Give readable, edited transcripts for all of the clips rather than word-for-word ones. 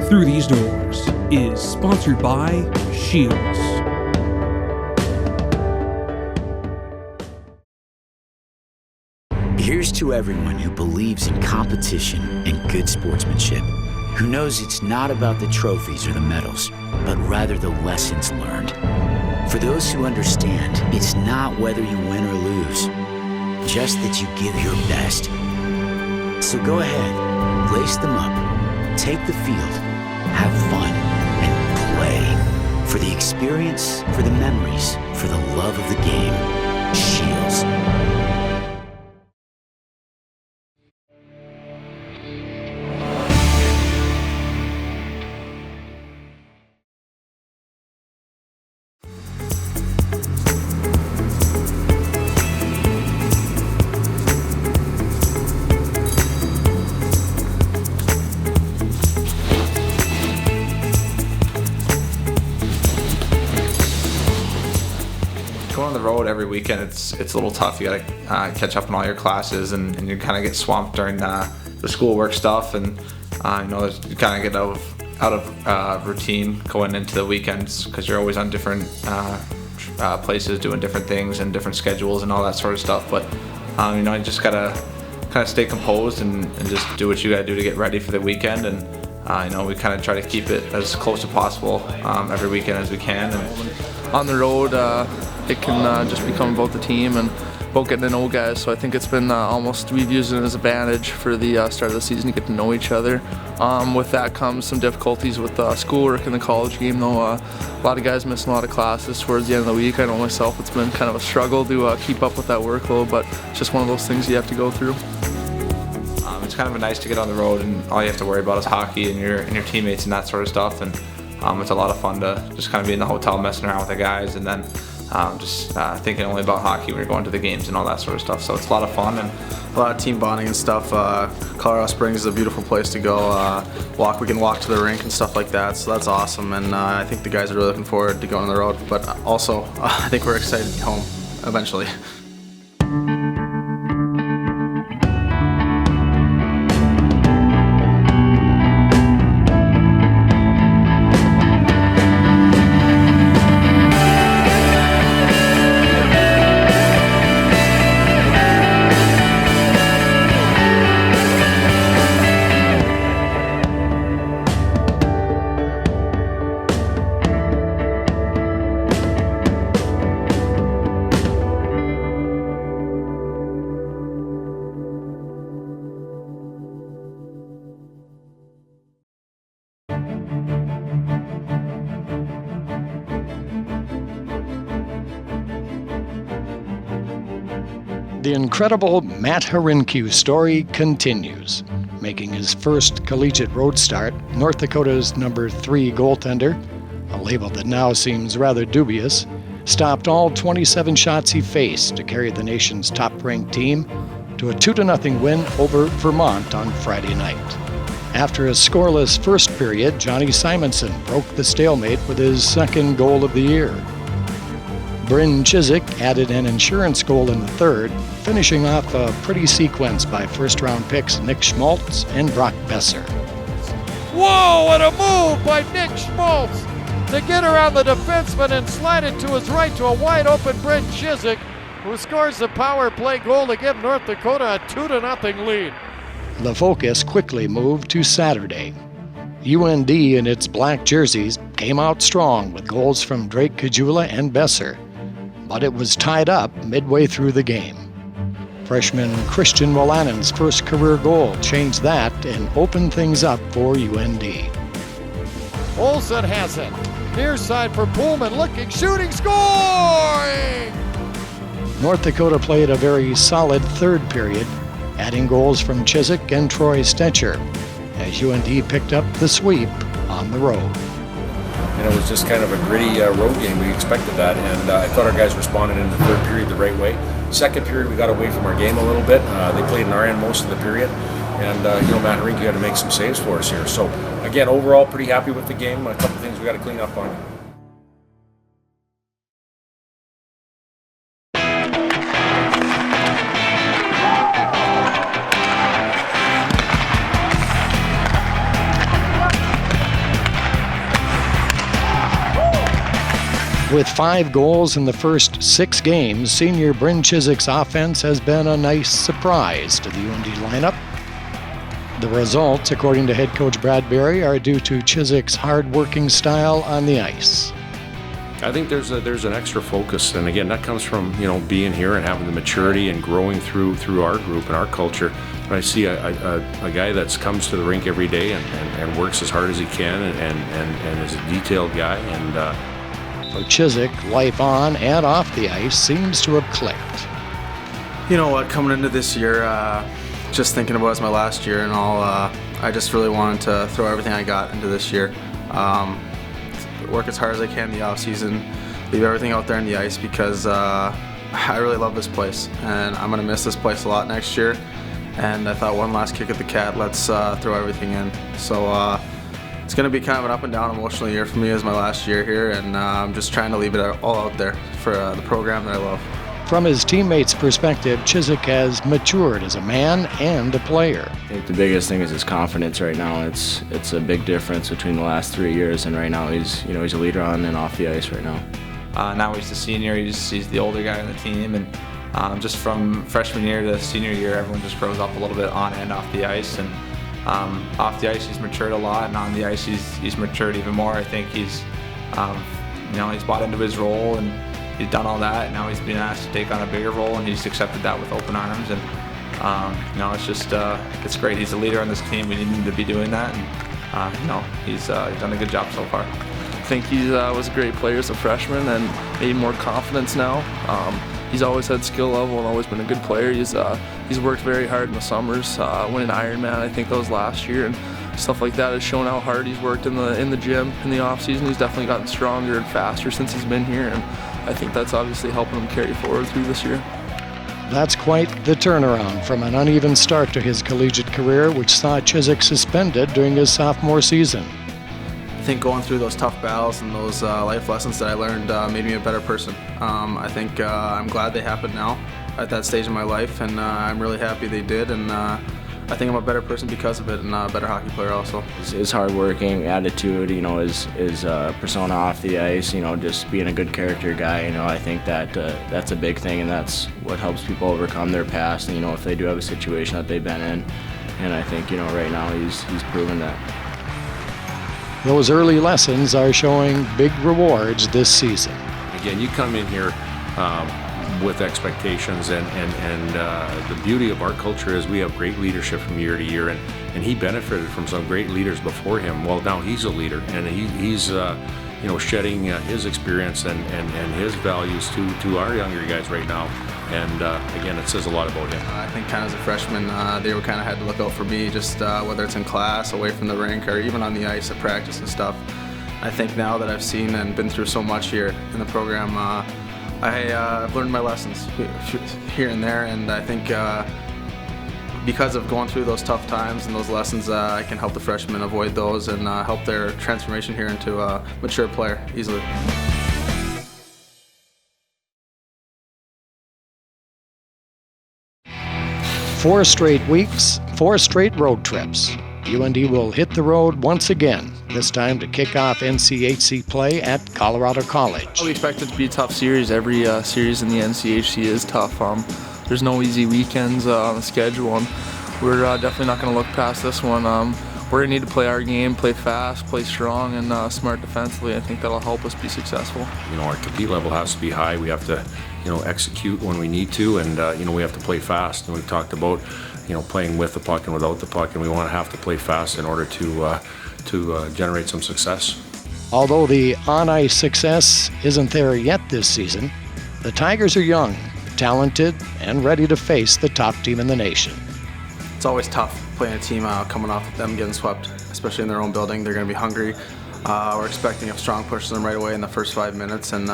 Through These Doors is sponsored by Shields. Here's to everyone who believes in competition and good sportsmanship, who knows it's not about the trophies or the medals, but rather the lessons learned. For those who understand, it's not whether you win or lose, just that you give your best. So go ahead, lace them up, take the field, have fun, and play. For the experience, for the memories, for the love of the game. Shields. Going on the road every weekend, it's a little tough. You gotta catch up on all your classes, and you kind of get swamped during the schoolwork stuff, and you kind of get out of routine going into the weekends because you're always on different places doing different things and different schedules and all that sort of stuff. But you just gotta kind of stay composed and just do what you gotta do to get ready for the weekend. And we kind of try to keep it as close as possible every weekend as we can. And on the road, it can just become about the team and about getting to know guys. So I think it's been we've used it as an advantage for the start of the season to get to know each other. With that comes some difficulties with schoolwork in the college game, though. A lot of guys missing a lot of classes towards the end of the week. I know myself, it's been kind of a struggle to keep up with that workload, but it's just one of those things you have to go through. It's kind of nice to get on the road and all you have to worry about is hockey and your teammates and that sort of stuff. And it's a lot of fun to just kind of be in the hotel messing around with the guys, and then just thinking only about hockey when you're going to the games and all that sort of stuff. So it's a lot of fun and a lot of team bonding and stuff. Colorado Springs is a beautiful place to go. We can walk to the rink and stuff like that, so that's awesome. And I think the guys are really looking forward to going on the road. But also, I think we're excited to get home eventually. The incredible Matt Harincue story continues. Making his first collegiate road start, North Dakota's number 3 goaltender, a label that now seems rather dubious, stopped all 27 shots he faced to carry the nation's top-ranked team to a 2-0 win over Vermont on Friday night. After a scoreless first period, Johnny Simonson broke the stalemate with his second goal of the year. Bryn Chyzyk added an insurance goal in the third, finishing off a pretty sequence by first-round picks Nick Schmaltz and Brock Besser. Whoa, what a move by Nick Schmaltz to get around the defenseman and slide it to his right to a wide-open Bryn Chyzyk, who scores the power play goal to give North Dakota a 2-0 lead. The focus quickly moved to Saturday. UND in its black jerseys came out strong with goals from Drake Kajula and Besser, but it was tied up midway through the game. Freshman Christian Wallanen's first career goal changed that and opened things up for UND. Olsen has it. Near side for Pullman, looking, shooting, scoring! North Dakota played a very solid third period, adding goals from Chyzyk and Troy Stetcher, as UND picked up the sweep on the road. And it was just kind of a gritty road game. We expected that, and I thought our guys responded in the third period the right way. Second period, we got away from our game a little bit. They played in our end most of the period, and Matt Harincue had to make some saves for us here. So again, overall, pretty happy with the game. A couple things we got to clean up on. With 5 goals in the first 6 games, senior Bryn Chyzyk's offense has been a nice surprise to the UND lineup. The results, according to head coach Brad Berry, are due to Chyzyk's hard-working style on the ice. I think there's an extra focus, and again, that comes from being here and having the maturity and growing through our group and our culture. But I see a guy that comes to the rink every day and works as hard as he can and is a detailed guy. And For Chyzyk, life on and off the ice seems to have clicked. You know what, coming into this year, just thinking about it as my last year and all, I just really wanted to throw everything I got into this year. Work as hard as I can in the off season, leave everything out there on the ice because I really love this place and I'm going to miss this place a lot next year. And I thought one last kick at the cat, let's throw everything in. So it's going to be kind of an up and down emotional year for me as my last year here, and I'm just trying to leave it all out there for the program that I love. From his teammates' perspective, Chyzyk has matured as a man and a player. I think the biggest thing is his confidence right now. It's a big difference between the last 3 years, and right now he's a leader on and off the ice right now. Now he's the senior. He's the older guy on the team, and just from freshman year to senior year, everyone just grows up a little bit on and off the ice. And off the ice, he's matured a lot, and on the ice, he's matured even more. I think he's bought into his role and he's done all that. Now he's been asked to take on a bigger role, and he's accepted that with open arms. And it's just it's great. He's a leader on this team. We need him to be doing that, and he's done a good job so far. I think he was a great player as a freshman and made more confidence now. He's always had skill level and always been a good player. He's worked very hard in the summers, winning Ironman. I think that was last year, and stuff like that has shown how hard he's worked in the gym in the off season. He's definitely gotten stronger and faster since he's been here, and I think that's obviously helping him carry forward through this year. That's quite the turnaround from an uneven start to his collegiate career, which saw Chyzyk suspended during his sophomore season. I think going through those tough battles and those life lessons that I learned made me a better person. I think I'm glad they happened now at that stage in my life, and I'm really happy they did, and I think I'm a better person because of it, and a better hockey player also. His hardworking attitude, his persona off the ice, just being a good character guy, I think that's a big thing, and that's what helps people overcome their past, and, if they do have a situation that they've been in. And I think, right now he's proven that. Those early lessons are showing big rewards this season. again, you come in here with expectations, and the beauty of our culture is we have great leadership from year to year, and he benefited from some great leaders before him. Well, now he's a leader, and he's shedding his experience and his values to our younger guys right now. And again, it says a lot about him. I think kind of as a freshman, they were kind of had to look out for me, just whether it's in class, away from the rink, or even on the ice at practice and stuff. I think now that I've seen and been through so much here in the program, I've learned my lessons here and there, and I think because of going through those tough times and those lessons, I can help the freshmen avoid those and help their transformation here into a mature player easily. 4 straight weeks, 4 straight road trips. UND will hit the road once again, this time to kick off NCHC play at Colorado College. We expect it to be a tough series. Every series in the NCHC is tough. There's no easy weekends on the schedule, and we're definitely not going to look past this one. We're going to need to play our game, play fast, play strong, and smart defensively. I think that'll help us be successful. Our compete level has to be high. We have to execute when we need to, and we have to play fast. And we've talked about playing with the puck and without the puck, and we want to have to play fast in order to generate some success. Although the on-ice success isn't there yet this season, the Tigers are young, talented, and ready to face the top team in the nation. It's always tough playing a team coming off them getting swept, especially in their own building. They're going to be hungry. We're expecting a strong push to them right away in the first 5 minutes, and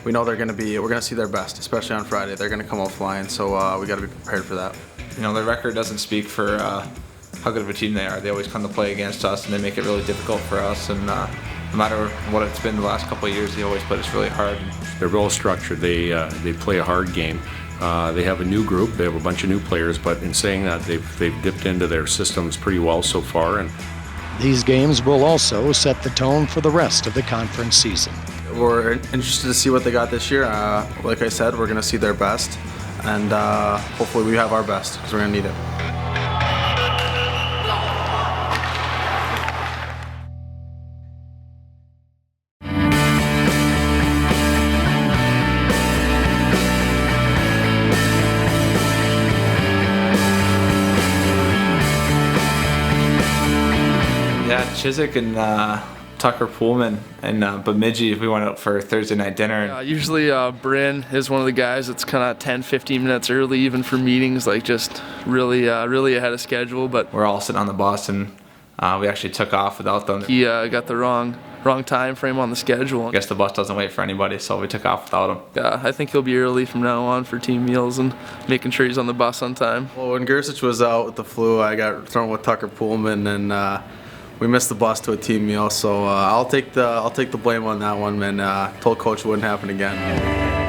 we know we're going to see their best, especially on Friday. They're going to come out flying, so we got to be prepared for that. Their record doesn't speak for how good of a team they are. They always come to play against us, and they make it really difficult for us. And no matter what it's been the last couple of years, they always put us really hard. They're well structured. They play a hard game. They have a new group. They have a bunch of new players, but in saying that, they've dipped into their systems pretty well so far. And these games will also set the tone for the rest of the conference season. we're interested to see what they got this year. Like I said, we're going to see their best, and hopefully we have our best because we're going to need it. Yeah, Chyzyk and Tucker Pullman and Bemidji, we went out for Thursday night dinner. Usually Bryn is one of the guys that's kind of 10-15 minutes early even for meetings, like just really ahead of schedule. But We're all sitting on the bus, and we actually took off without them. he got the wrong time frame on the schedule. I guess the bus doesn't wait for anybody, so we took off without him. Yeah, I think he'll be early from now on for team meals and making sure he's on the bus on time. Well, when Gersic was out with the flu, I got thrown with Tucker Pullman, and we missed the bus to a team meal. So I'll take the blame on that one, man. Told coach it wouldn't happen again.